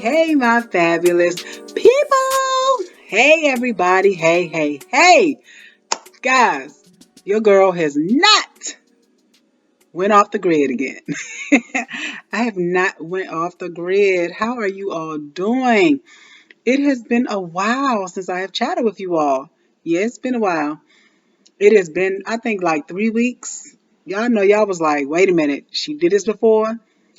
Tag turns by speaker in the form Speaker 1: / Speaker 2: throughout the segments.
Speaker 1: hey, my fabulous people. Hey, everybody. Hey. Guys, your girl has not went off the grid again. I have not went off the grid. How are you all doing? It has been a while since I have chatted with you all. Yeah, it's been a while. It has been, I think, like 3 weeks. Y'all know y'all was like, wait a minute, she did this before,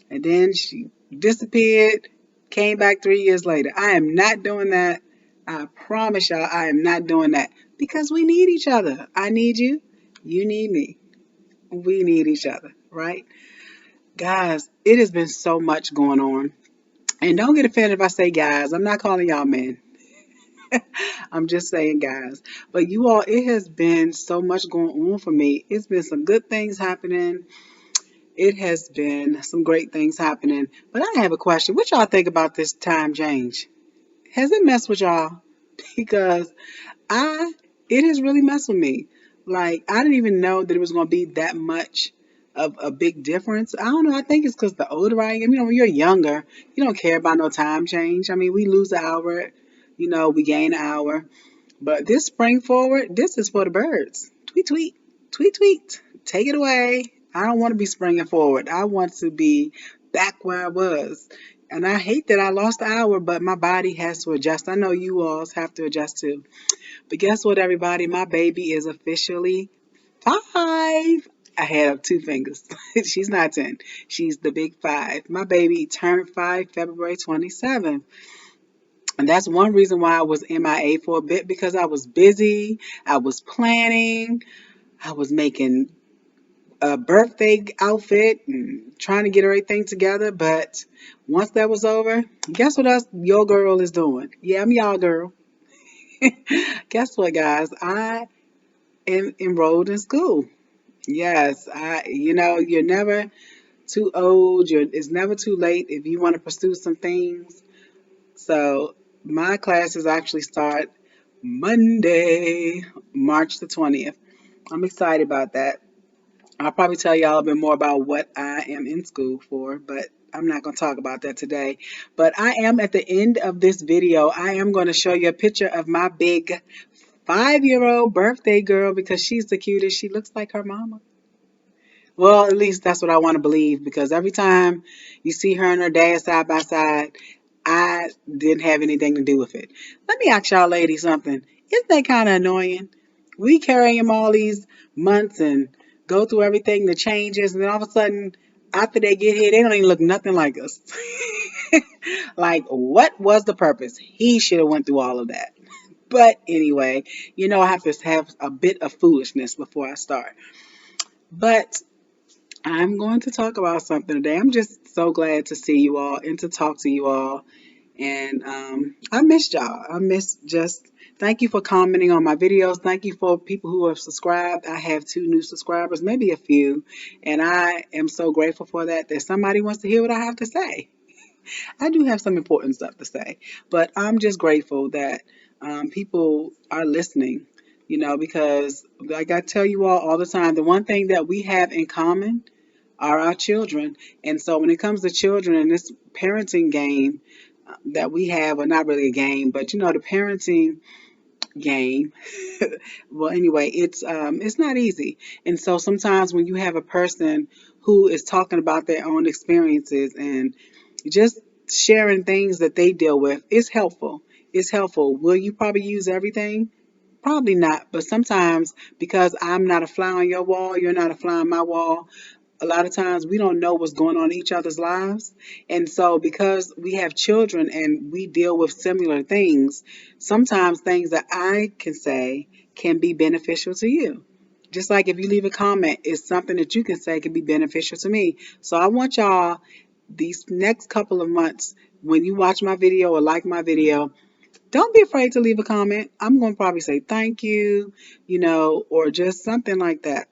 Speaker 1: and then she disappeared, came back 3 years later. I am not doing that. I promise y'all, I am not doing that because we need each other. I need you. You need me. We need each other, right? Guys, it has been so much going on. And don't get offended if I say guys. I'm not calling y'all men. I'm just saying, guys. But you all, it has been so much going on for me. It's been some good things happening. It has been some great things happening. But I have a question. What y'all think about this time change? Has it messed with y'all? Because I, it has really messed with me. Like, I didn't even know that it was going to be that much of a big difference. I don't know. I think it's because the older I am, when you're younger, you don't care about no time change. I mean, we lose an hour, we gain an hour. But this spring forward, this is for the birds. Tweet, tweet, tweet, tweet. Take it away. I don't want to be springing forward. I want to be back where I was. And I hate that I lost an hour, but my body has to adjust. I know you all have to adjust too. But guess what, everybody? My baby is officially 5. I had up 2 fingers. She's not 10. She's the big 5. My baby turned 5 February 27th. And that's one reason why I was MIA for a bit because I was busy. I was planning. I was making a birthday outfit and trying to get everything together. But once that was over, guess what else your girl is doing? Yeah, I'm y'all girl. Guess what, guys? I am enrolled in school. Yes, you're never too old. It's never too late if you want to pursue some things. So my classes actually start Monday, March the 20th. I'm excited about that. I'll probably tell y'all a bit more about what I am in school for, but I'm not going to talk about that today. But I am at the end of this video. I am going to show you a picture of my big 5-year-old birthday girl because she's the cutest. She looks like her mama. Well, at least that's what I want to believe because every time you see her and her dad side by side, I didn't have anything to do with it. Let me ask y'all ladies something. Isn't that kind of annoying? We carry them all these months and go through everything, the changes, and then all of a sudden, after they get here, they don't even look nothing like us. Like, what was the purpose? He should have went through all of that. But anyway, I have to have a bit of foolishness before I start. But I'm going to talk about something today. I'm just so glad to see you all and to talk to you all. And I missed y'all. I miss just thank you for commenting on my videos. Thank you for people who have subscribed. I have 2 new subscribers, maybe a few. And I am so grateful for that, that somebody wants to hear what I have to say. I do have some important stuff to say, but I'm just grateful that people are listening, because like I tell you all the time, the one thing that we have in common are our children. And so when it comes to children and this parenting game that we have, or not really a game, but the parenting game, well, anyway, it's not easy. And so sometimes when you have a person who is talking about their own experiences and just sharing things that they deal with, it's helpful. It's helpful. Will you probably use everything? Probably not, but sometimes because I'm not a fly on your wall, you're not a fly on my wall, a lot of times we don't know what's going on in each other's lives. And so, because we have children and we deal with similar things, sometimes things that I can say can be beneficial to you. Just like if you leave a comment, it's something that you can say can be beneficial to me. So, I want y'all these next couple of months, when you watch my video or like my video, don't be afraid to leave a comment. I'm going to probably say thank you, or just something like that.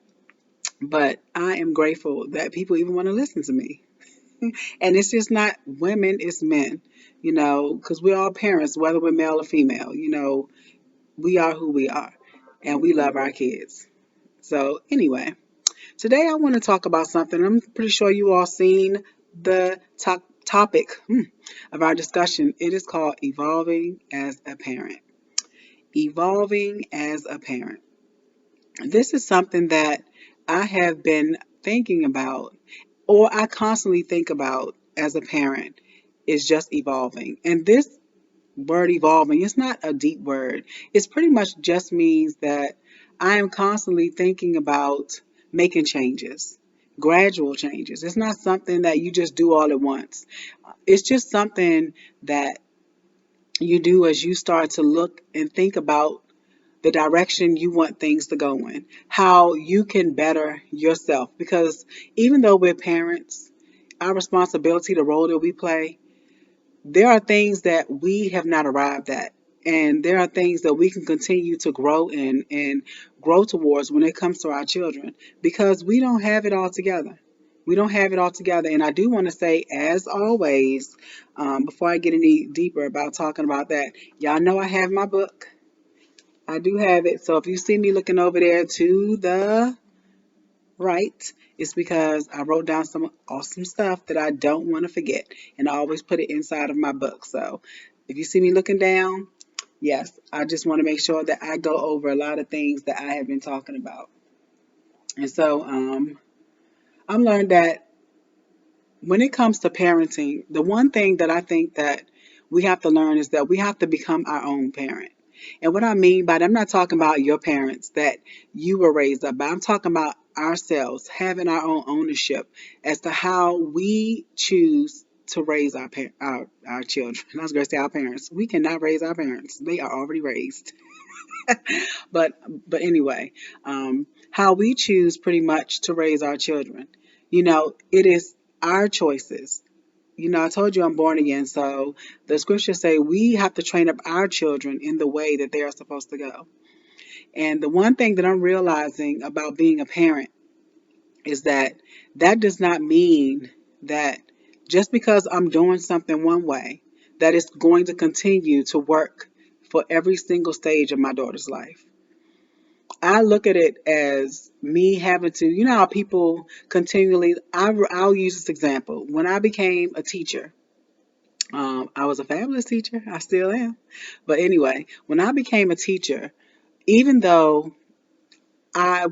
Speaker 1: But I am grateful that people even want to listen to me. And it's just not women, it's men, because we're all parents, whether we're male or female. We are who we are, and we love our kids. So, anyway, today I want to talk about something. I'm pretty sure you all seen the topic of our discussion. It is called Evolving as a Parent. Evolving as a Parent. This is something that I have been thinking about, or I constantly think about as a parent, is just evolving. And this word evolving is not a deep word. It's pretty much just means that I am constantly thinking about making changes, gradual changes. It's not something that you just do all at once. It's just something that you do as you start to look and think about the direction you want things to go in, how you can better yourself. Because even though we're parents, our responsibility, the role that we play, there are things that we have not arrived at. And there are things that we can continue to grow in and grow towards when it comes to our children because we don't have it all together. We don't have it all together. And I do want to say, as always, before I get any deeper about talking about that, y'all know I have my book. I do have it. So if you see me looking over there to the right, it's because I wrote down some awesome stuff that I don't want to forget. And I always put it inside of my book. So if you see me looking down, yes, I just want to make sure that I go over a lot of things that I have been talking about. And so I'm learned that when it comes to parenting, the one thing that I think that we have to learn is that we have to become our own parent. And what I mean by that, I'm not talking about your parents that you were raised up by. I'm talking about ourselves having our own ownership as to how we choose to raise our children. I was going to say our parents. We cannot raise our parents. They are already raised. but but anyway, how we choose pretty much to raise our children. It is our choices. I told you I'm born again, so the scriptures say we have to train up our children in the way that they are supposed to go. And the one thing that I'm realizing about being a parent is that that does not mean that just because I'm doing something one way, that it's going to continue to work for every single stage of my daughter's life. I look at it as me having to, how people continually, I'll use this example. When I became a teacher, I was a fabulous teacher. I still am. But anyway, when I became a teacher, even though I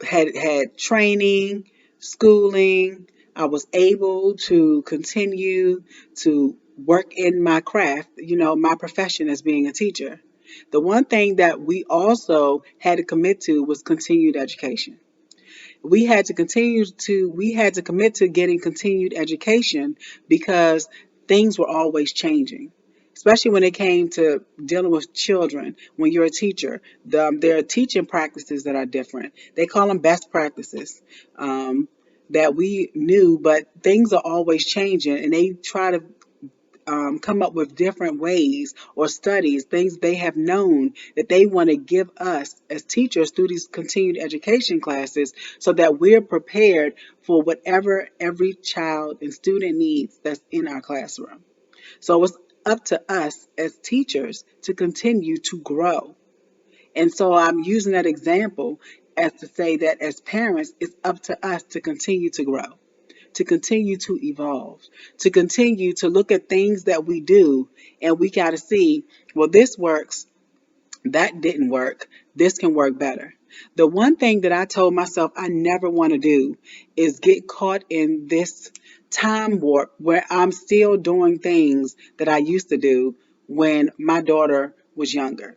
Speaker 1: had training, schooling, I was able to continue to work in my craft, my profession as being a teacher. The one thing that we also had to commit to was continued education. We had to commit to getting continued education because things were always changing, especially when it came to dealing with children. When you're a teacher, there are teaching practices that are different. They call them best practices, that we knew, but things are always changing, and they try to come up with different ways or studies, things they have known that they want to give us as teachers through these continued education classes so that we're prepared for whatever every child and student needs that's in our classroom. So it's up to us as teachers to continue to grow. And so I'm using that example as to say that as parents, it's up to us to continue to grow, to continue to evolve, to continue to look at things that we do and we got to see, well, this works, that didn't work, this can work better. The one thing that I told myself I never want to do is get caught in this time warp where I'm still doing things that I used to do when my daughter was younger.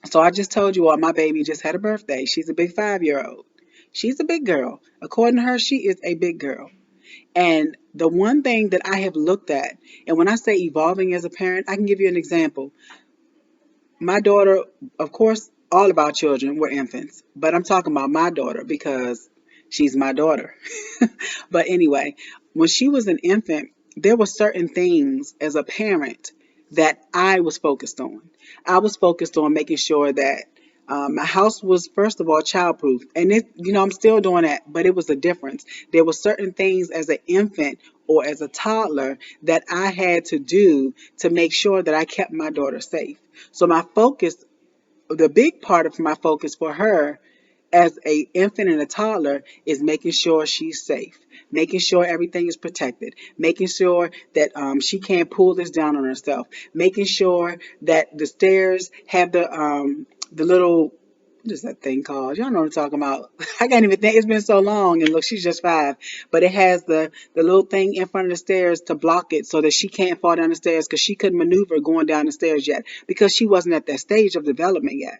Speaker 1: So I just told you all my baby just had a birthday. She's a big 5-year old. She's a big girl. According to her, she is a big girl. And the one thing that I have looked at, and when I say evolving as a parent, I can give you an example. My daughter, of course, all of our children were infants, but I'm talking about my daughter because she's my daughter. But anyway, when she was an infant, there were certain things as a parent that I was focused on. I was focused on making sure that my house was, first of all, childproof. And I'm still doing that, but it was a difference. There were certain things as an infant or as a toddler that I had to do to make sure that I kept my daughter safe. So my focus, the big part of my focus for her as a infant and a toddler is making sure she's safe, making sure everything is protected, making sure that she can't pull this down on herself, making sure that the stairs have the little, what is that thing called? Y'all know what I'm talking about. I can't even think. It's been so long, and look, she's just 5, but it has the little thing in front of the stairs to block it so that she can't fall down the stairs because she couldn't maneuver going down the stairs yet because she wasn't at that stage of development yet.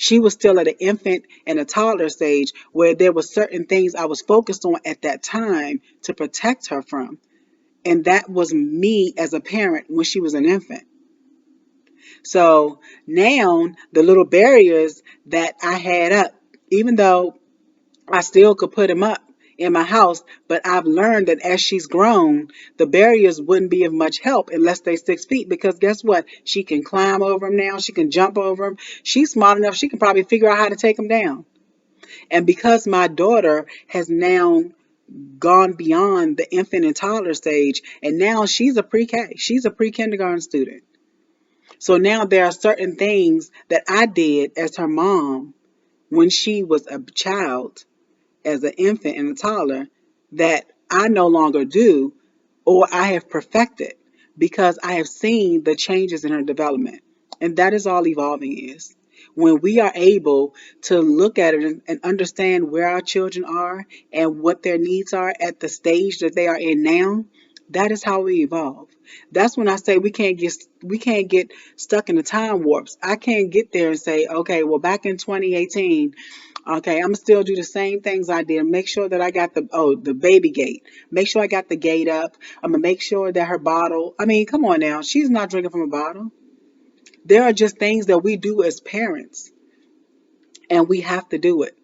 Speaker 1: She was still at an infant and a toddler stage where there were certain things I was focused on at that time to protect her from. And that was me as a parent when she was an infant. So now the little barriers that I had up, even though I still could put them up in my house, but I've learned that as she's grown, the barriers wouldn't be of much help unless they 6 feet. Because guess what? She can climb over them now. She can jump over them. She's smart enough. She can probably figure out how to take them down. And because my daughter has now gone beyond the infant and toddler stage, and now she's a pre-K. She's a pre-kindergarten student. So now there are certain things that I did as her mom when she was a child, as an infant and a toddler, that I no longer do or I have perfected because I have seen the changes in her development. And that is all evolving is. When we are able to look at it and understand where our children are and what their needs are at the stage that they are in now, that is how we evolve. That's when I say we can't get stuck in the time warps. I can't get there and say, okay, well back in 2018, okay, I'm gonna still do the same things I did. Make sure that I got the baby gate. Make sure I got the gate up. I'm gonna make sure that her bottle. I mean, come on now, she's not drinking from a bottle. There are just things that we do as parents, and we have to do it.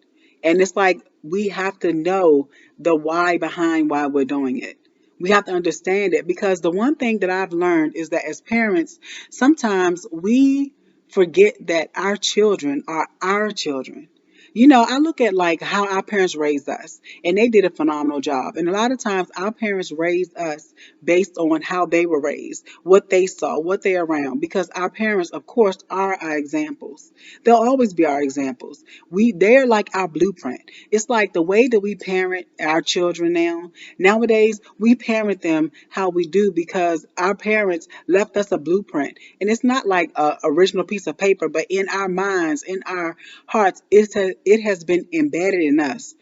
Speaker 1: And it's like we have to know the why behind why we're doing it. We have to understand it because the one thing that I've learned is that as parents, sometimes we forget that our children are our children. I look at like how our parents raised us, and they did a phenomenal job. And a lot of times, our parents raised us based on how they were raised, what they saw, what they're around, because our parents, of course, are our examples. They'll always be our examples. They're like our blueprint. It's like the way that we parent our children now. Nowadays, we parent them how we do because our parents left us a blueprint. And it's not like a original piece of paper, but in our minds, in our hearts, it has been embedded in us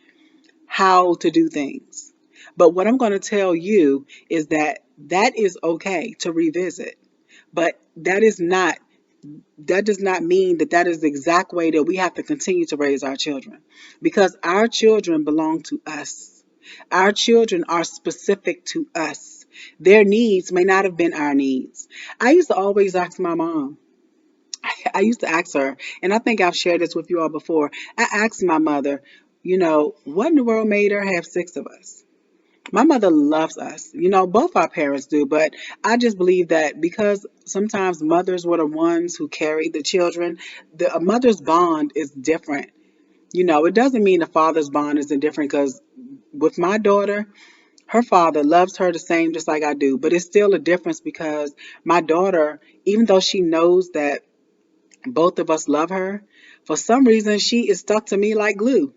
Speaker 1: how to do things. But what I'm going to tell you is that that is okay to revisit, but that does not mean that that is the exact way that we have to continue to raise our children, because our children belong to us. Our children are specific to us. Their needs may not have been our needs. I used to always ask my mom, I used to ask her, and I think I've shared this with you all before. I asked my mother, what in the world made her have 6 of us? My mother loves us. Both our parents do, but I just believe that because sometimes mothers were the ones who carried the children, a mother's bond is different. It doesn't mean the father's bond isn't different because with my daughter, her father loves her the same just like I do, but it's still a difference because my daughter, even though she knows that both of us love her, for some reason she is stuck to me like glue.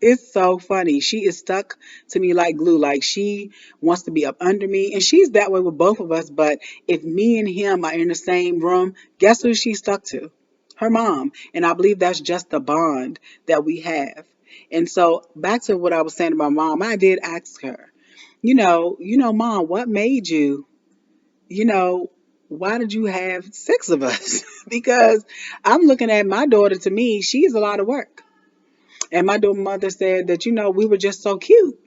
Speaker 1: It's so funny. She is stuck to me like glue. Like she wants to be up under me. And she's that way with both of us. But if me and him are in the same room, guess who she's stuck to? Her mom. And I believe that's just the bond that we have. And so back to what I was saying about mom, I did ask her, mom, what made you, you know, why did you have 6 of us? Because I'm looking at my daughter, to me, she's a lot of work. And my mother said that, we were just so cute.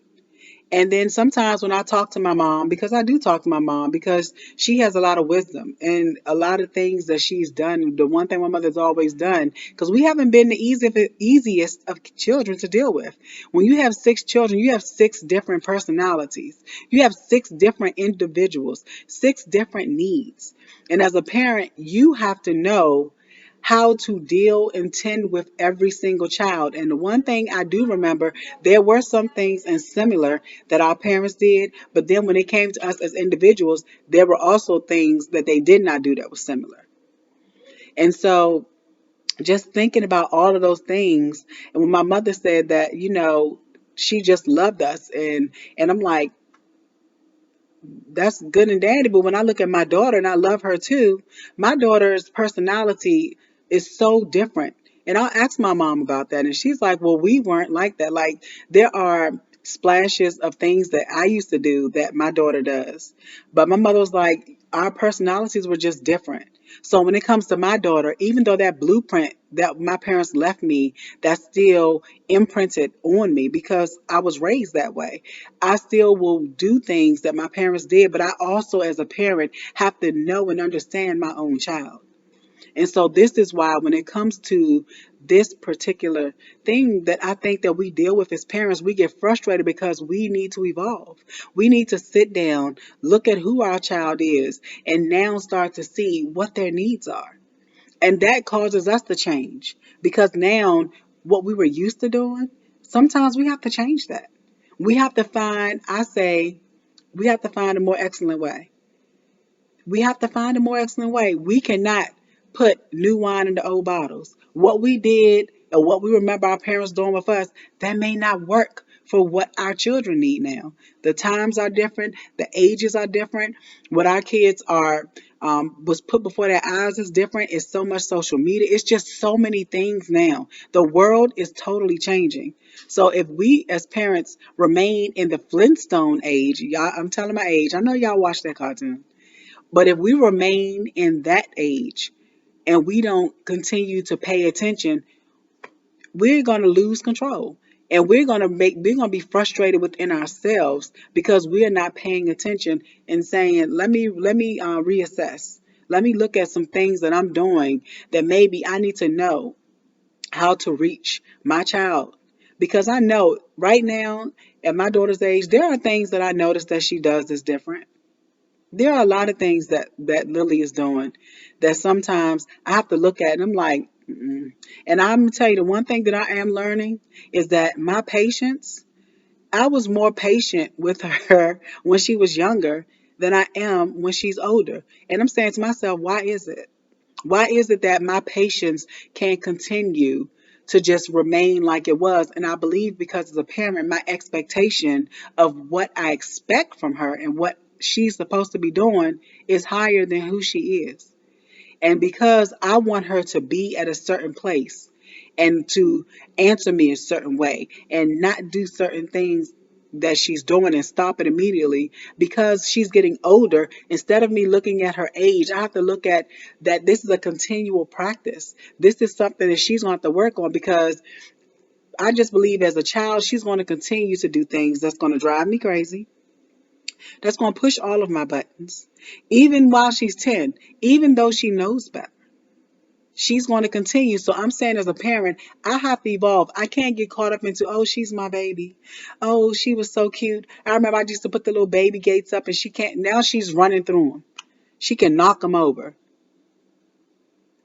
Speaker 1: And then sometimes when I talk to my mom, because I do talk to my mom, because she has a lot of wisdom and a lot of things that she's done. The one thing my mother's always done, because we haven't been the easiest of children to deal with. When you have 6 children, you have 6 different personalities. You have 6 different individuals, 6 different needs. And as a parent, you have to know how to deal and tend with every single child. And the one thing I do remember, there were some things and similar that our parents did, but then when it came to us as individuals, there were also things that they did not do that was similar. And so just thinking about all of those things. And when my mother said that, she just loved us, and I'm like, that's good and dandy. But when I look at my daughter, and I love her too, my daughter's personality is so different. And I'll ask my mom about that. And she's like, well, we weren't like that. Like, there are splashes of things that I used to do that my daughter does. But my mother was like, our personalities were just different. So when it comes to my daughter, even though that blueprint that my parents left me, that's still imprinted on me because I was raised that way. I still will do things that my parents did, but I also, as a parent, have to know and understand my own child. And so this is why when it comes to this particular thing that I think that we deal with as parents, we get frustrated because we need to evolve. We need to sit down, look at who our child is, and now start to see what their needs are. And that causes us to change because now what we were used to doing, sometimes we have to change that. We have to find, I say, we have to find a more excellent way. We have to find a more excellent way. We cannot put new wine into old bottles. What we did or what we remember our parents doing with us, that may not work for what our children need now. The times are different, the ages are different. What our kids are was put before their eyes is different. It's so much social media. It's just so many things now. The world is totally changing. So if we as parents remain in the Flintstone age, y'all, I'm telling my age. I know y'all watch that cartoon. But if we remain in that age and we don't continue to pay attention, we're going to lose control. And we're going to be frustrated within ourselves because we're not paying attention and saying, let me reassess. Let me look at some things that I'm doing that maybe I need to know how to reach my child. Because I know right now at my daughter's age, there are things that I notice that she does that's different. There are a lot of things that Lily is doing that sometimes I have to look at and I'm like, mm-mm. And I'm gonna tell you the one thing that I am learning is that my patience, I was more patient with her when she was younger than I am when she's older. And I'm saying to myself, why is it? Why is it that my patience can't continue to just remain like it was? And I believe because as a parent, my expectation of what I expect from her and what she's supposed to be doing is higher than who she is. And because I want her to be at a certain place and to answer me a certain way and not do certain things that she's doing and stop it immediately because she's getting older, instead of me looking at her age, I have to look at that this is a continual practice. This is something that she's going to have to work on because I just believe as a child, she's going to continue to do things that's going to drive me crazy, that's going to push all of my buttons, even while she's 10, even though she knows better. She's going to continue. So I'm saying as a parent, I have to evolve. I can't get caught up into, oh, she's my baby. Oh, she was so cute. I remember I used to put the little baby gates up and she can't, now she's running through them. She can knock them over.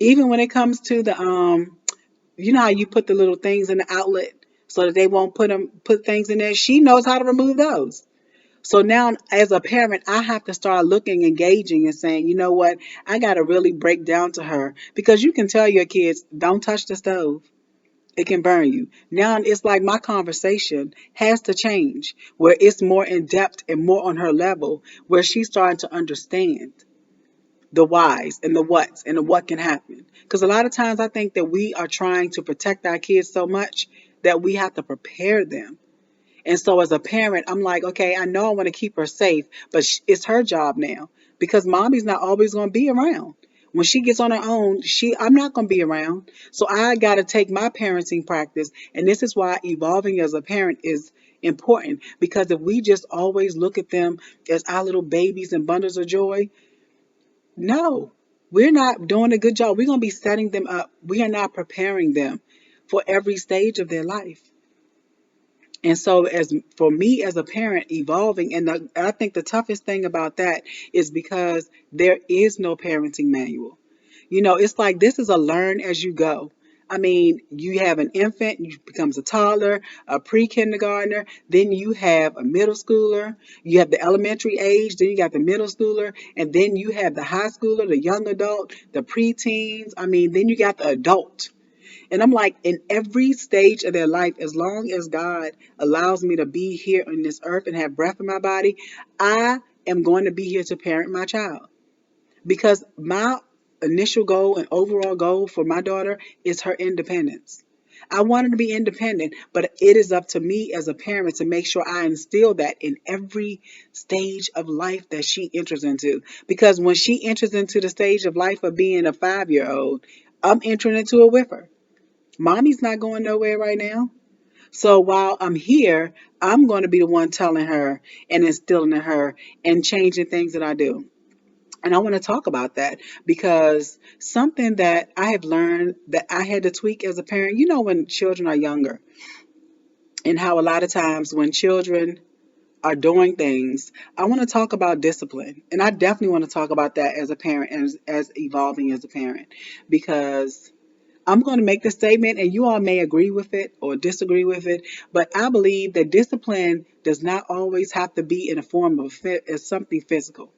Speaker 1: Even when it comes to the, you know how you put the little things in the outlet so that they won't put things in there. She knows how to remove those. So now, as a parent, I have to start looking, engaging, and saying, you know what? I got to really break down to her because you can tell your kids, don't touch the stove. It can burn you. Now it's like my conversation has to change where it's more in depth and more on her level, where she's starting to understand the whys and the whats and the what can happen. Because a lot of times I think that we are trying to protect our kids so much that we have to prepare them. And so as a parent, I'm like, okay, I know I want to keep her safe, but it's her job now because mommy's not always going to be around. When she gets on her own, I'm not going to be around. So I got to take my parenting practice. And this is why evolving as a parent is important because if we just always look at them as our little babies and bundles of joy, no, we're not doing a good job. We're going to be setting them up. We are not preparing them for every stage of their life. And so, as for me as a parent, evolving, and I think the toughest thing about that is because there is no parenting manual. It's like this is a learn as you go. I mean, you have an infant, you becomes a toddler, a pre-kindergartner, then you have a middle schooler, you have the elementary age, then you got the middle schooler, and then you have the high schooler, the young adult, the preteens. I mean, then you got the adult. And I'm like, in every stage of their life, as long as God allows me to be here on this earth and have breath in my body, I am going to be here to parent my child. Because my initial goal and overall goal for my daughter is her independence. I want her to be independent, but it is up to me as a parent to make sure I instill that in every stage of life that she enters into. Because when she enters into the stage of life of being a 5-year old, I'm entering into it with her. Mommy's not going nowhere right now. So while I'm here, I'm going to be the one telling her and instilling in her and changing things that I do. And I want to talk about that because something that I have learned that I had to tweak as a parent, when children are younger, and how a lot of times when children are doing things, I want to talk about discipline. And I definitely want to talk about that as a parent and as evolving as a parent because I'm going to make the statement, and you all may agree with it or disagree with it, but I believe that discipline does not always have to be in a form of as something physical.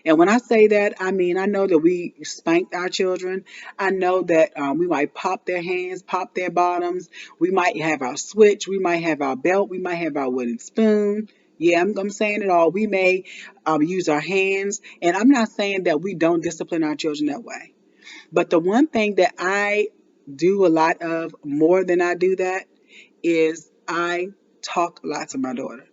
Speaker 1: And when I say that, I mean, I know that we spanked our children. I know that we might pop their hands, pop their bottoms. We might have our switch. We might have our belt. We might have our wooden spoon. Yeah, I'm saying it all. We may use our hands. And I'm not saying that we don't discipline our children that way. But the one thing that I do a lot of more than I do that is I talk a lot to my daughter.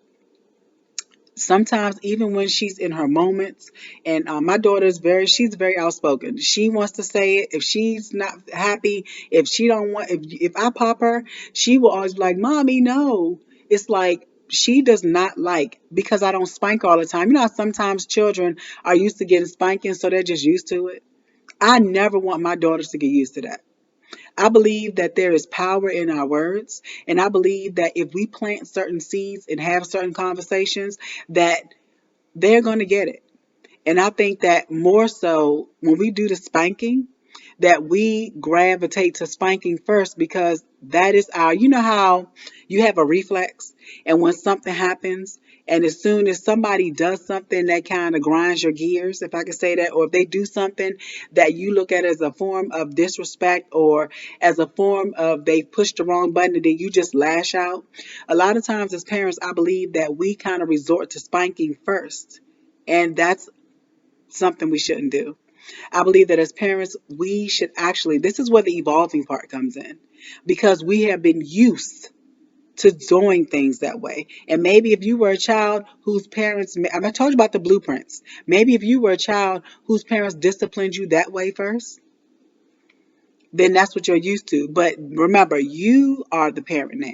Speaker 1: Sometimes even when she's in her moments, and my daughter is she's very outspoken. She wants to say it. If she's not happy, if she don't want, if I pop her, she will always be like, "Mommy, no." It's like she does not like because I don't spank all the time. How sometimes children are used to getting spanking, so they're just used to it. I never want my daughters to get used to that. I believe that there is power in our words, and I believe that if we plant certain seeds and have certain conversations, that they're going to get it. And I think that more so when we do the spanking, that we gravitate to spanking first because that is how you have a reflex and when something happens and as soon as somebody does something that kind of grinds your gears, if I could say that, or if they do something that you look at as a form of disrespect or as a form of they pushed the wrong button and then you just lash out. A lot of times as parents, I believe that we kind of resort to spanking first. And that's something we shouldn't do. I believe that as parents, we should actually, this is where the evolving part comes in, because we have been used to doing things that way. And maybe if you were a child whose parents, I told you about the blueprints. Maybe if you were a child whose parents disciplined you that way first, then that's what you're used to. But remember, you are the parent now.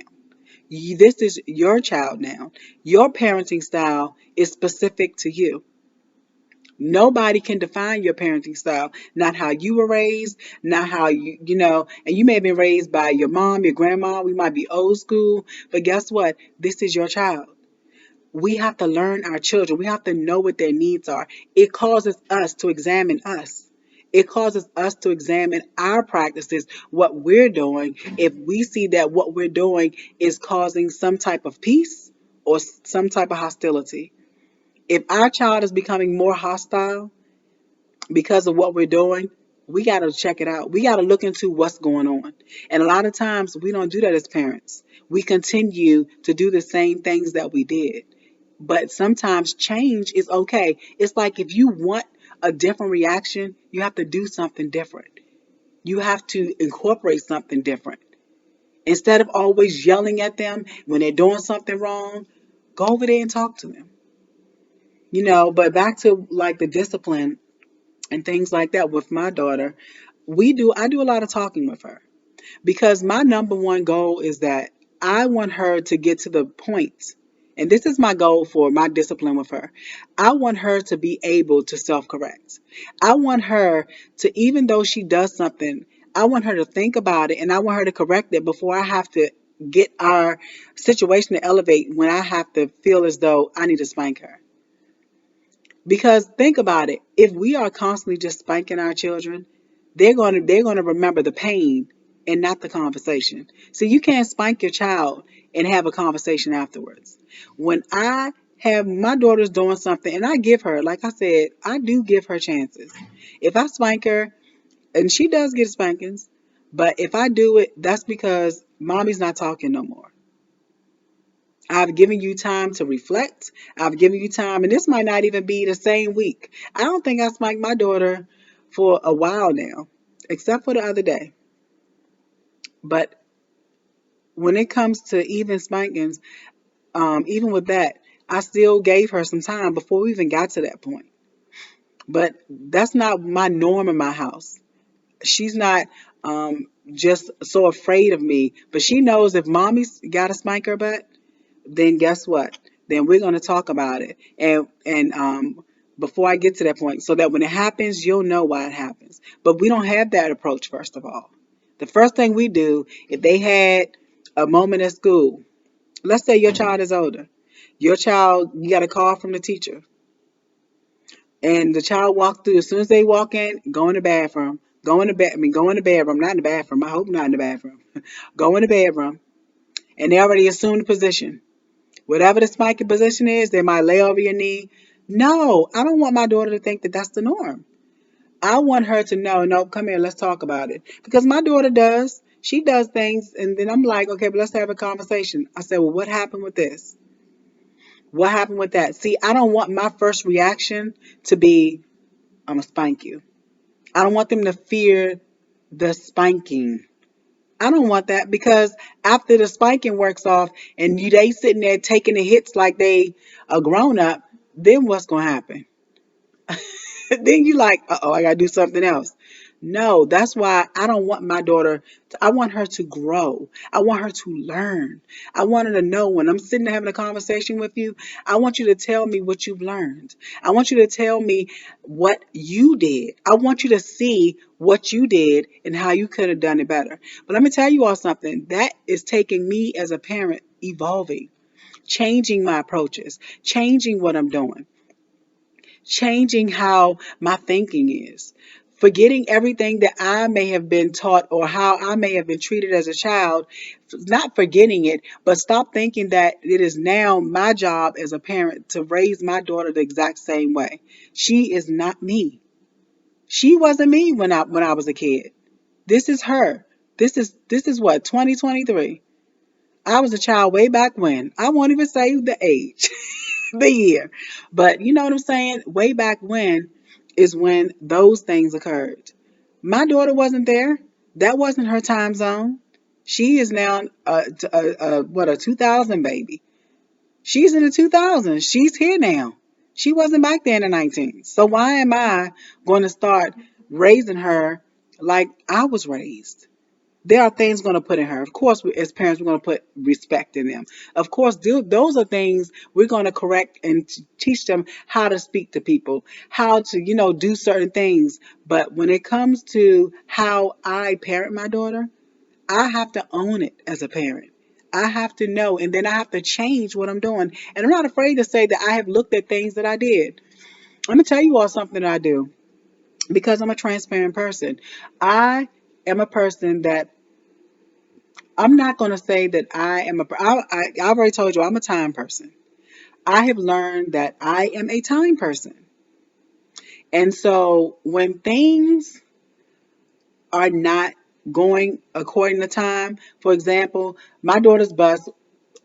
Speaker 1: This is your child now. Your parenting style is specific to you. Nobody can define your parenting style. Not how you were raised, not how and you may have been raised by your mom, your grandma. We might be old school, but guess what? This is your child. We have to learn our children. We have to know what their needs are. It causes us to examine us. It causes us to examine our practices, what we're doing. If we see that what we're doing is causing some type of peace or some type of hostility. If our child is becoming more hostile, because of what we're doing, we got to check it out. We got to look into what's going on. And a lot of times we don't do that as parents. We continue to do the same things that we did. But sometimes change is okay. It's like if you want a different reaction, you have to do something different. You have to incorporate something different. Instead of always yelling at them when they're doing something wrong, go over there and talk to them. But back to like the discipline and things like that with my daughter, I do a lot of talking with her because my number one goal is that I want her to get to the point, and this is my goal for my discipline with her. I want her to be able to self-correct. I want her to, even though she does something, I want her to think about it and I want her to correct it before I have to get our situation to elevate when I have to feel as though I need to spank her. Because think about it, if we are constantly just spanking our children, they're gonna remember the pain and not the conversation. So you can't spank your child and have a conversation afterwards. When I have my daughter's doing something and I give her, like I said, I do give her chances. If I spank her, and she does get spankings, But if I do it, that's because mommy's not talking no more. I've given you time to reflect. I've given you time, and this might not even be the same week. I don't think I spanked my daughter for a while now, except for the other day. But when it comes to even spankings, even with that, I still gave her some time before we even got to that point. But that's not my norm in my house. She's not just so afraid of me, but she knows if mommy's got to spank her butt, then guess what? Then we're going to talk about it. And before I get to that point, so that when it happens, you'll know why it happens. But we don't have that approach, first of all. The first thing we do, if they had a moment at school, let's say your child is older, your child, you got a call from the teacher, and the child walked through. As soon as they walk in, go in the bathroom, go in the bed. I mean, go in the bedroom, not in the bathroom. I hope not in the bathroom. Go in the bedroom, and they already assume the position. Whatever the spiking position is, they might lay over your knee. No, I don't want my daughter to think that that's the norm. I want her to know, no, come here, let's talk about it. Because my daughter does. She does things, and then I'm like, okay, but let's have a conversation. I said, well, what happened with this? What happened with that? See, I don't want my first reaction to be, I'm going to spank you. I don't want them to fear the spanking. I don't want that because after the spanking works off and they sitting there taking the hits like they a grown up, then what's gonna happen? Then you like, uh-oh, I gotta do something else. No, that's why I don't want my daughter I want her to grow. I want her to learn. I want her to know when I'm sitting there having a conversation with you, I want you to tell me what you've learned. I want you to tell me what you did. I want you to see what you did and how you could have done it better. But let me tell you all something. That is taking me as a parent evolving, changing my approaches, changing what I'm doing, changing how my thinking is, forgetting everything that I may have been taught or how I may have been treated as a child, not forgetting it, but stop thinking that it is now my job as a parent to raise my daughter the exact same way. She is not me. She wasn't me when I was a kid. This is her. This is what 2023. I was a child way back when. I won't even say the age. The year. But you know what I'm saying? Way back when is when those things occurred. My daughter wasn't there. That wasn't her time zone. She is now a 2000 baby. She's in the 2000s. She's here now. She wasn't back there in the 19s. So why am I going to start raising her like I was raised? There are things going to put in her. Of course, as parents, we're going to put respect in them. Of course, those are things we're going to correct and teach them how to speak to people, how to, do certain things. But when it comes to how I parent my daughter, I have to own it as a parent. I have to know, and then I have to change what I'm doing. And I'm not afraid to say that I have looked at things that I did. Let me tell you all something that I do because I'm a transparent person. I am a person that I'm not going to say that I am I've already told you I'm a time person. I have learned that I am a time person. And so when things are not going according to time, for example, my daughter's bus,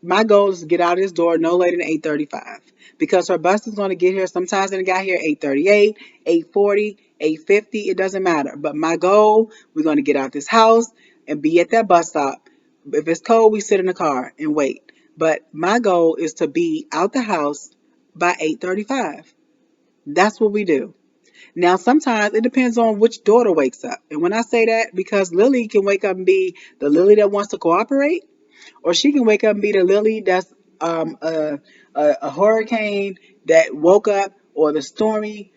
Speaker 1: my goal is to get out of this door no later than 8:35 because her bus is going to get here. Sometimes it got here 8:38, 8:40, 8:50. It doesn't matter. But my goal, we're going to get out this house and be at that bus stop. If it's cold, we sit in the car and wait. But my goal is to be out the house by 8:35. That's what we do. Now, sometimes it depends on which daughter wakes up. And when I say that, because Lily can wake up and be the Lily that wants to cooperate, or she can wake up and be the Lily that's a hurricane that woke up, or the stormy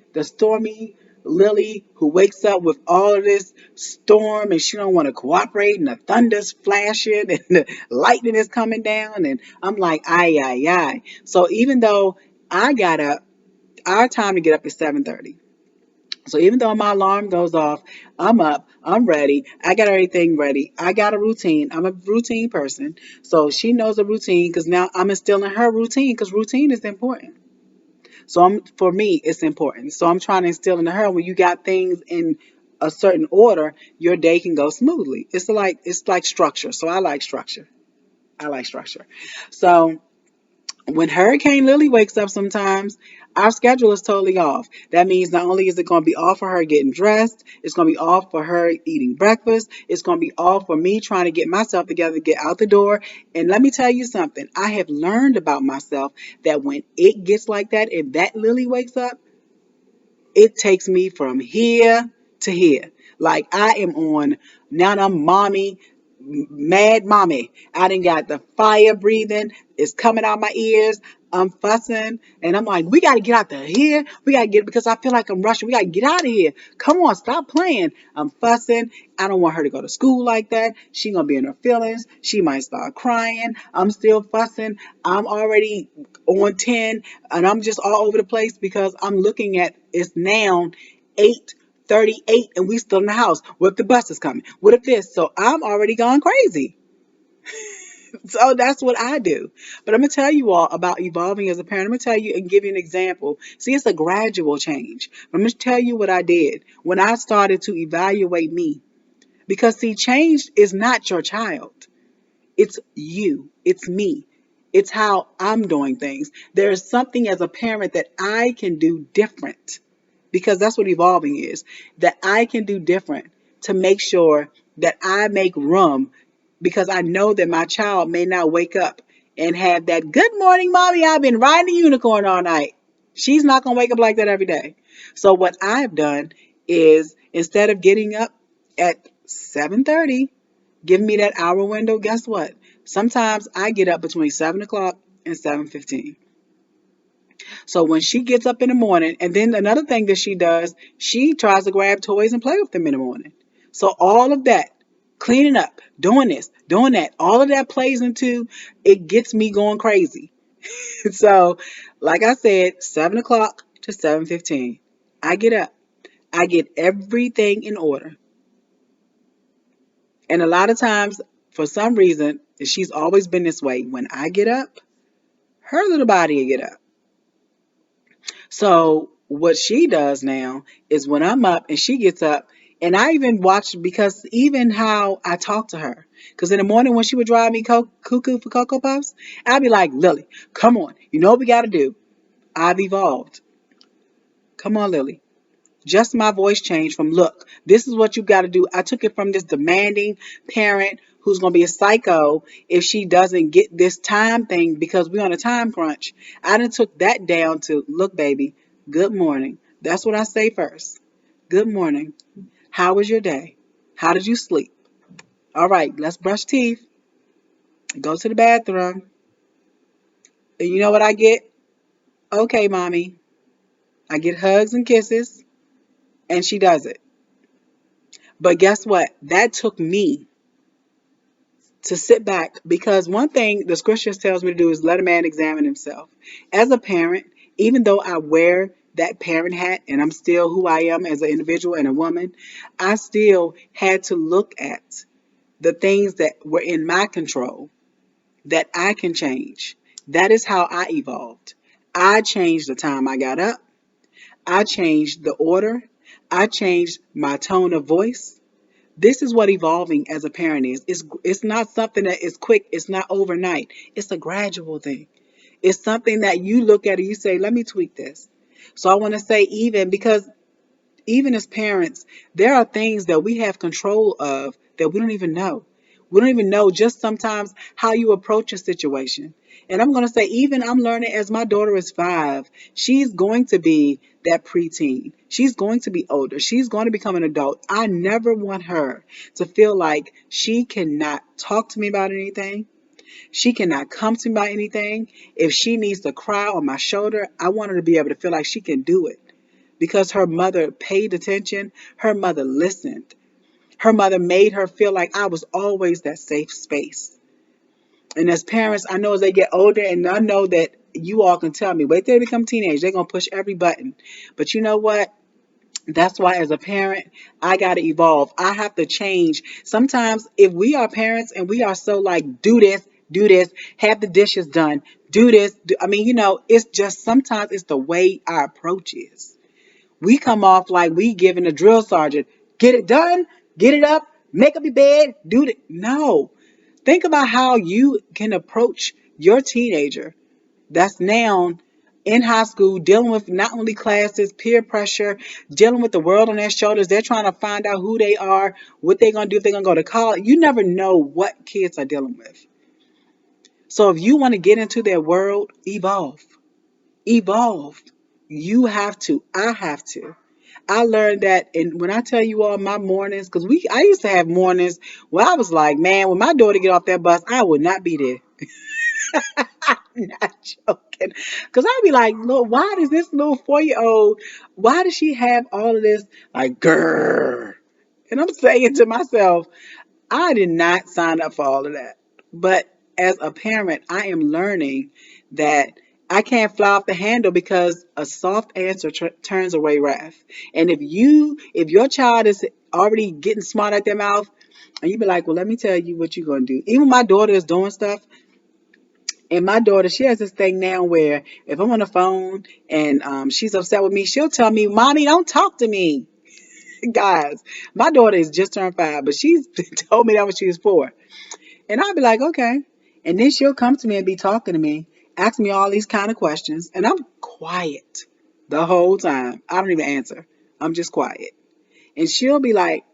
Speaker 1: Lily who wakes up with all of this storm and she don't want to cooperate and the thunder's flashing and the lightning is coming down and I'm like, ay, ay, ay. So even though I got up, our time to get up is 7:30. So even though my alarm goes off, I'm up, I'm ready, I got everything ready. I got a routine. I'm a routine person. So she knows a routine because now I'm instilling her routine because routine is important. So for me, it's important. So I'm trying to instill into her when you got things in a certain order, your day can go smoothly. It's like structure. So I like structure. I like structure. So when Hurricane Lily wakes up sometimes, our schedule is totally off. That means not only is it going to be off for her getting dressed, it's going to be off for her eating breakfast, it's going to be off for me trying to get myself together to get out the door. And let me tell you something, I have learned about myself that when it gets like that, if that Lily wakes up, it takes me from here to here. Like I am on now I'm mommy, mad mommy. I done got the fire breathing. It's coming out my ears. I'm fussing and I'm like, we gotta get out of here. We gotta get because I feel like I'm rushing. We gotta get out of here. Come on, stop playing. I'm fussing. I don't want her to go to school like that. She gonna be in her feelings. She might start crying. I'm still fussing. I'm already on 10 and I'm just all over the place because I'm looking at it's now 8:38 and we still in the house. What if the bus is coming? What if this? So I'm already gone crazy. So that's what I do. But I'm gonna tell you all about evolving as a parent. I'm gonna tell you and give you an example. See, it's a gradual change. I'm gonna tell you what I did when I started to evaluate me. Because see, change is not your child. It's you. It's me. It's how I'm doing things. There's something as a parent that I can do different because that's what evolving is, that I can do different to make sure that I make room because I know that my child may not wake up and have that good morning, mommy, I've been riding the unicorn all night. She's not going to wake up like that every day. So what I've done is instead of getting up at 7:30, giving me that hour window, guess what? Sometimes I get up between 7 o'clock and 7:15. So when she gets up in the morning, and then another thing that she does, she tries to grab toys and play with them in the morning. So all of that, cleaning up, doing this, doing that, all of that plays into it gets me going crazy. So, like I said, 7 o'clock to 7:15, I get up. I get everything in order. And a lot of times, for some reason, she's always been this way. When I get up, her little body will get up. So what she does now is when I'm up and she gets up, and I even watch because even how I talk to her. Because in the morning when she would drive me cuckoo for Cocoa Puffs, I'd be like, Lily, come on. You know what we got to do? I've evolved. Come on, Lily. Just my voice changed from, look, this is what you got to do. I took it from this demanding parent who's going to be a psycho if she doesn't get this time thing because we're on a time crunch. I done took that down to, look, baby, good morning. That's what I say first. Good morning. How was your day? How did you sleep? All right, let's brush teeth. Go to the bathroom. And you know what I get? Okay, mommy. I get hugs and kisses, and she does it. But guess what? That took me to sit back because one thing the scriptures tells me to do is let a man examine himself. As a parent, even though I wear that parent hat and I'm still who I am as an individual and a woman, I still had to look at the things that were in my control that I can change. That is how I evolved. I changed the time I got up. I changed the order. I changed my tone of voice. This is what evolving as a parent is. It's not something that is quick. It's not overnight. It's a gradual thing. It's something that you look at and you say, let me tweak this. So I want to say even because even as parents, there are things that we have control of that we don't even know. We don't even know just sometimes how you approach a situation. And I'm going to say, even I'm learning as my daughter is 5, she's going to be that preteen. She's going to be older. She's going to become an adult. I never want her to feel like she cannot talk to me about anything. She cannot come to me about anything. If she needs to cry on my shoulder, I want her to be able to feel like she can do it because her mother paid attention, her mother listened. Her mother made her feel like I was always that safe space. And as parents, I know as they get older, and I know that you all can tell me, wait till they become teenage, they're going to push every button. But you know what? That's why as a parent, I got to evolve. I have to change. Sometimes if we are parents and we are so like, do this, have the dishes done, do this. I mean, it's just sometimes it's the way our approach is. We come off like we giving a drill sergeant, Get it done, get it up, make up your bed, do it. No. Think about how you can approach your teenager that's now in high school dealing with not only classes, peer pressure, dealing with the world on their shoulders. They're trying to find out who they are, what they're going to do if they're going to go to college. You never know what kids are dealing with. So if you want to get into their world, evolve. Evolve. You have to. I have to. I learned that, and when I tell you all my mornings, because I used to have mornings where I was like, man, when my daughter get off that bus, I would not be there. I'm not joking. Because I'd be like, look, why does this little 4-year old, why does she have all of this, like, grrr? And I'm saying to myself, I did not sign up for all of that. But as a parent, I am learning that I can't fly off the handle because a soft answer turns away wrath. And if your child is already getting smart at their mouth, and you be like, well, let me tell you what you're gonna do. Even my daughter is doing stuff, and my daughter, she has this thing now where if I'm on the phone and she's upset with me, she'll tell me, "Mommy, don't talk to me." Guys, my daughter is just turned 5, but she's told me that when she was 4. And I'll be like, okay. And then she'll come to me and be talking to me, ask me all these kind of questions, and I'm quiet the whole time. I don't even answer. I'm just quiet. And she'll be like,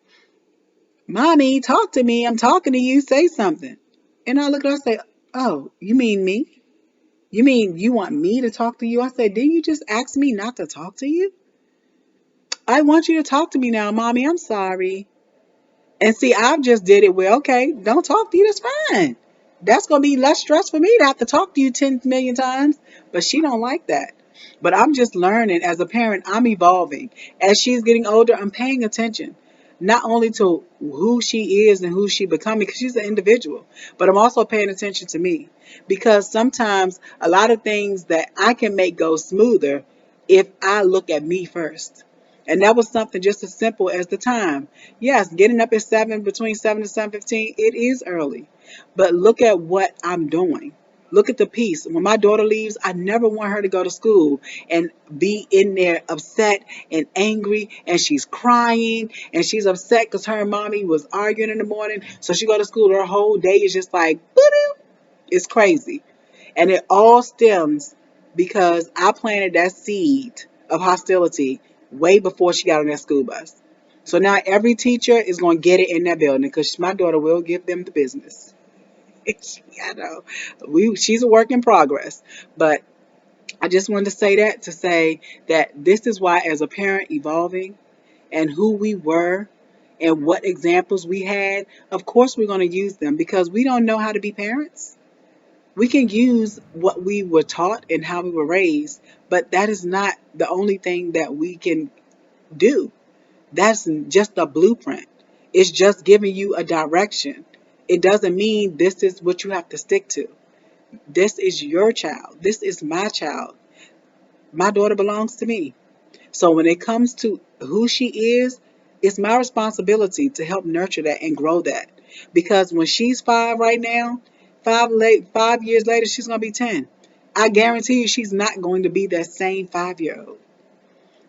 Speaker 1: "Mommy, talk to me. I'm talking to you. Say something." And I look at her and say, "Oh, you mean me? You mean you want me to talk to you?" I said, "Didn't you just ask me not to talk to you? I want you to talk to me now, Mommy. I'm sorry." And see, I've just did it where, okay, don't talk to you, that's fine. That's gonna be less stress for me to have to talk to you 10 million times. But she don't like that. But I'm just learning as a parent, I'm evolving. As she's getting older, I'm paying attention. Not only to who she is and who she becoming, because she's an individual, but I'm also paying attention to me. Because sometimes a lot of things that I can make go smoother if I look at me first. And that was something just as simple as the time. Yes, getting up at 7, between 7 and 7:15, it is early. But look at what I'm doing. Look at the peace. When my daughter leaves, I never want her to go to school and be in there upset and angry, and she's crying and she's upset because her and mommy was arguing in the morning. So she go to school, her whole day is just like, boo-doo. It's crazy. And it all stems because I planted that seed of hostility way before she got on that school bus. So now every teacher is going to get it in that building because my daughter will give them the business. I know she's a work in progress, but I just wanted to say that to say that this is why, as a parent, evolving and who we were and what examples we had, of course, we're going to use them because we don't know how to be parents. We can use what we were taught and how we were raised, but that is not the only thing that we can do. That's just a blueprint. It's just giving you a direction. It doesn't mean this is what you have to stick to. This is your child. This is my child. My daughter belongs to me. So when it comes to who she is, it's my responsibility to help nurture that and grow that. Because when she's 5 right now, 5 years later, she's gonna be 10. I guarantee you, she's not going to be that same 5-year-old.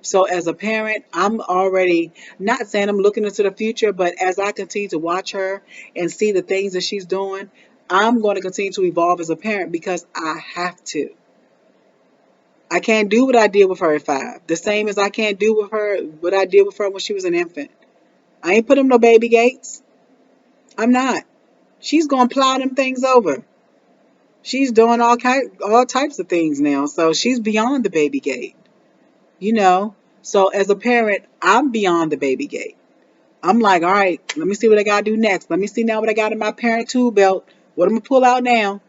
Speaker 1: So as a parent, I'm already not saying I'm looking into the future, but as I continue to watch her and see the things that she's doing, I'm going to continue to evolve as a parent because I have to. I can't do what I did with her at 5. The same as I can't do with her what I did with her when she was an infant. I ain't put them no baby gates. I'm not. She's gonna plow them things over. She's doing all types of things now. So she's beyond the baby gate. You know. So as a parent, I'm beyond the baby gate. I'm like, all right, let me see what I gotta do next. Let me see now what I got in my parent tool belt. What I'm gonna pull out now.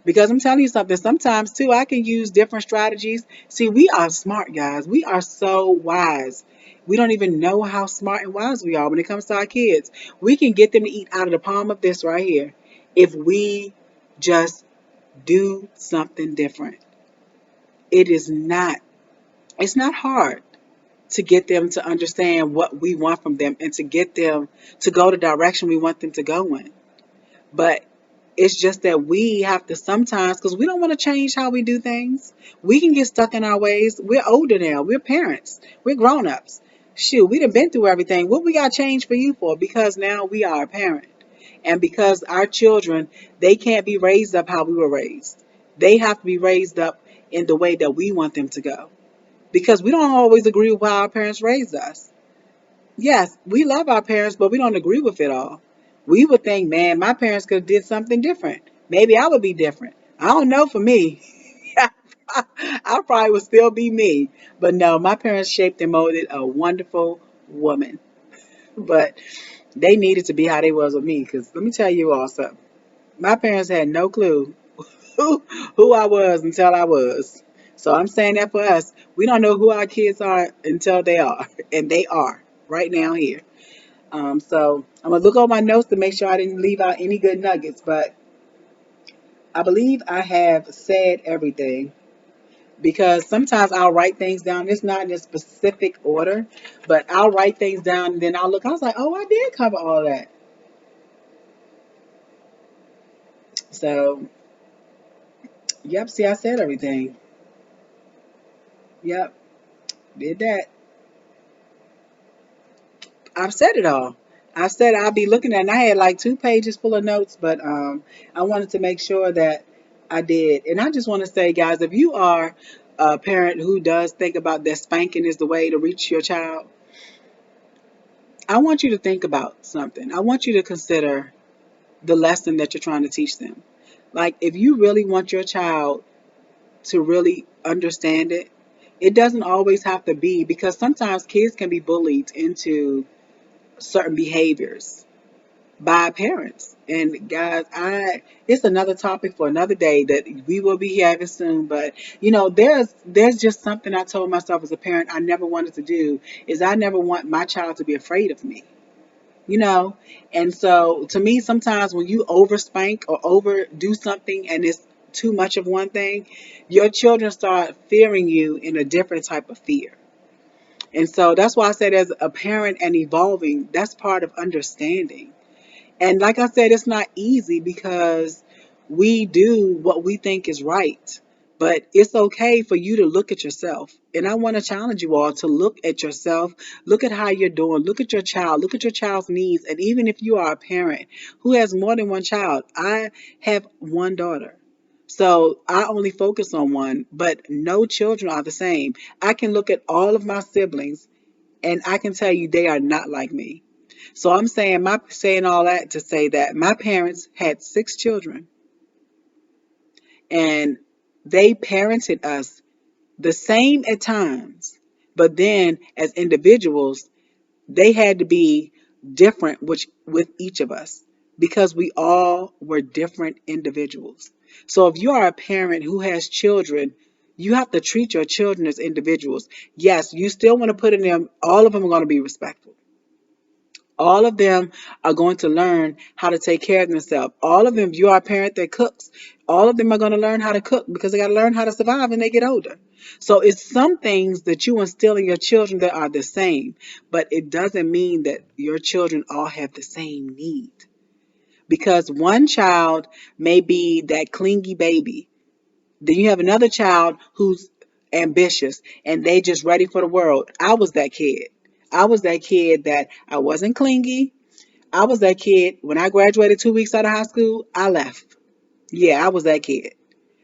Speaker 1: Because I'm telling you something, sometimes too, I can use different strategies. See, we are smart, guys. We are so wise. We don't even know how smart and wise we are when it comes to our kids. We can get them to eat out of the palm of this right here if we just do something different. It is not, it's not hard to get them to understand what we want from them and to get them to go the direction we want them to go in. But it's just that we have to sometimes, because we don't want to change how we do things. We can get stuck in our ways. We're older now. We're parents. We're grown-ups. Shoot, we done been through everything. What we got changed for you for? Because now we are a parent. And because our children, they can't be raised up how we were raised. They have to be raised up in the way that we want them to go. Because we don't always agree with how our parents raised us. Yes, we love our parents, but we don't agree with it all. We would think, man, my parents could have did something different. Maybe I would be different. I don't know for me. I probably would still be me. But no, my parents shaped and molded a wonderful woman. But they needed to be how they was with me. Because let me tell you all something. My parents had no clue who I was until I was. So I'm saying that for us. We don't know who our kids are until they are. And they are right now here. So I'm gonna look on my notes to make sure I didn't leave out any good nuggets, but I believe I have said everything because sometimes I'll write things down. It's not in a specific order, but I'll write things down and then I'll look. I was like, oh, I did cover all that. So, yep. See, I said everything. Yep, did that. I've said it all. I said I'll be looking at, and I had like 2 pages full of notes, but I wanted to make sure that I did. And I just want to say, guys, if you are a parent who does think about that spanking is the way to reach your child, I want you to think about something. I want you to consider the lesson that you're trying to teach them. Like, if you really want your child to really understand it, it doesn't always have to be because sometimes kids can be bullied into certain behaviors by parents. And guys, I it's another topic for another day that we will be having soon. But there's just something I told myself as a parent I never wanted to do is I never want my child to be afraid of me. You know, and so to me, sometimes when you over spank or overdo something and it's too much of one thing, your children start fearing you in a different type of fear. And so that's why I said, as a parent and evolving, that's part of understanding. And like I said, it's not easy because we do what we think is right. But it's okay for you to look at yourself. And I want to challenge you all to look at yourself, look at how you're doing, look at your child, look at your child's needs. And even if you are a parent who has more than one child, I have one daughter. So I only focus on one, but no children are the same. I can look at all of my siblings and I can tell you they are not like me. So I'm saying all that to say that my parents had 6 children and they parented us the same at times, but then as individuals, they had to be different which with each of us because we all were different individuals. So if you are a parent who has children, you have to treat your children as individuals. Yes, you still want to put in them, all of them are going to be respectful. All of them are going to learn how to take care of themselves. All of them, if you are a parent that cooks, all of them are going to learn how to cook because they got to learn how to survive when they get older. So it's some things that you instill in your children that are the same, but it doesn't mean that your children all have the same need. Because one child may be that clingy baby. Then you have another child who's ambitious and they just ready for the world. I was that kid. I was that kid that I wasn't clingy. I was that kid when I graduated 2 weeks out of high school, I left. Yeah, I was that kid.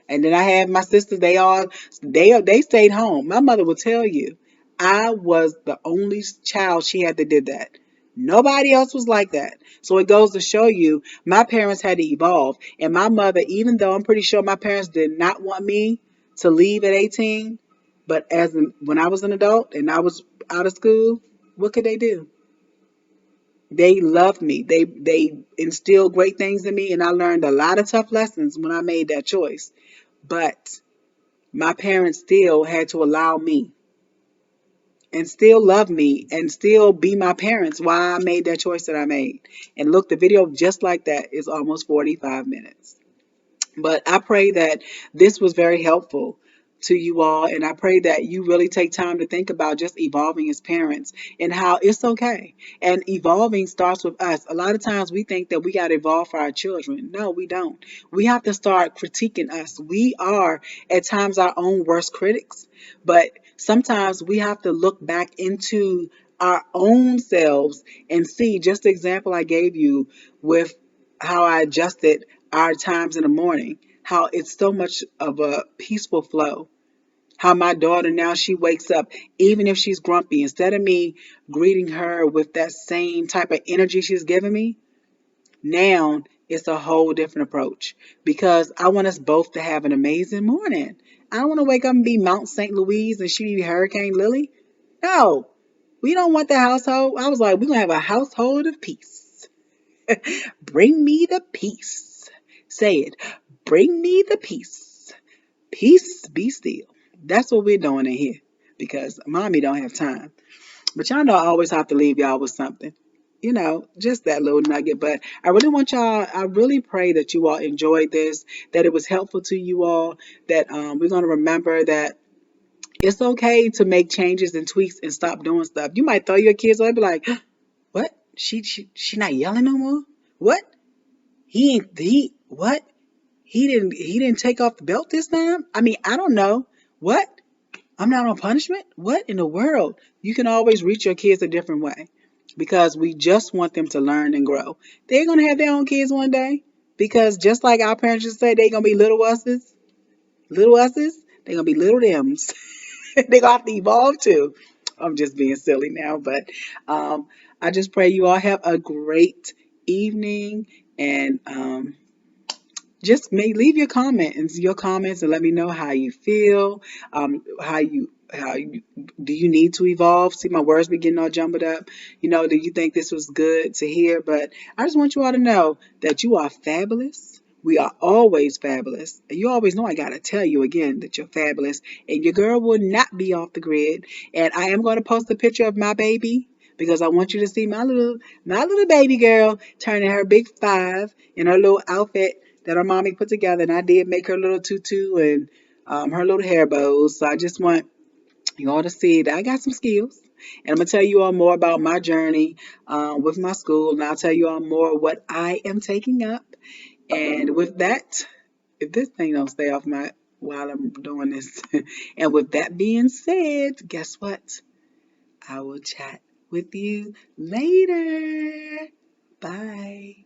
Speaker 1: And then I had my sisters, they stayed home. My mother will tell you, I was the only child she had that did that. Nobody else was like that. So it goes to show you my parents had to evolve. And my mother, even though I'm pretty sure my parents did not want me to leave at 18, but when I was an adult and I was out of school, what could they do? They loved me. They instilled great things in me, and I learned a lot of tough lessons when I made that choice. But my parents still had to allow me and still love me and still be my parents while I made that choice that I made. And look, the video just like that is almost 45 minutes. But I pray that this was very helpful to you all. And I pray that you really take time to think about just evolving as parents and how it's okay. And evolving starts with us. A lot of times we think that we got to evolve for our children. No, we don't. We have to start critiquing us. We are at times our own worst critics. But sometimes we have to look back into our own selves and see just the example I gave you with how I adjusted our times in the morning, how it's so much of a peaceful flow. How my daughter now she wakes up, even if she's grumpy, instead of me greeting her with that same type of energy she's giving me, now it's a whole different approach because I want us both to have an amazing morning. I don't want to wake up and be Mount St. Louise and she be Hurricane Lily. No, we don't want the household. I was like, we're going to have a household of peace. Bring me the peace. Say it. Bring me the peace. Peace be still. That's what we're doing in here because mommy don't have time. But y'all know I always have to leave y'all with something. Just that little nugget. But I really want y'all, I really pray that you all enjoyed this, that it was helpful to you all, that we're going to remember that it's okay to make changes and tweaks and stop doing stuff. You might throw your kids away and be like, what? She not yelling no more? What? What? He didn't take off the belt this time? I mean, I don't know. What? I'm not on punishment? What in the world? You can always reach your kids a different way because we just want them to learn and grow. They're going to have their own kids one day because just like our parents just say, they're going to be little us's, they're going to be little them's. They're going to have to evolve too. I'm just being silly now, but I just pray you all have a great evening and just may leave your comments and let me know how you feel, how you do you need to evolve. See, my words be getting all jumbled up. Do you think this was good to hear? But I just want you all to know that you are fabulous. We are always fabulous. And you always know I gotta tell you again that you're fabulous. And your girl will not be off the grid. And I am going to post a picture of my baby because I want you to see my little baby girl turning her big 5 in her little outfit that her mommy put together. And I did make her little tutu and her little hair bows. So I just want you all to see that I got some skills. And I'm going to tell you all more about my journey with my school. And I'll tell you all more what I am taking up. And with that, if this thing don't stay off my while I'm doing this. And with that being said, guess what? I will chat with you later. Bye.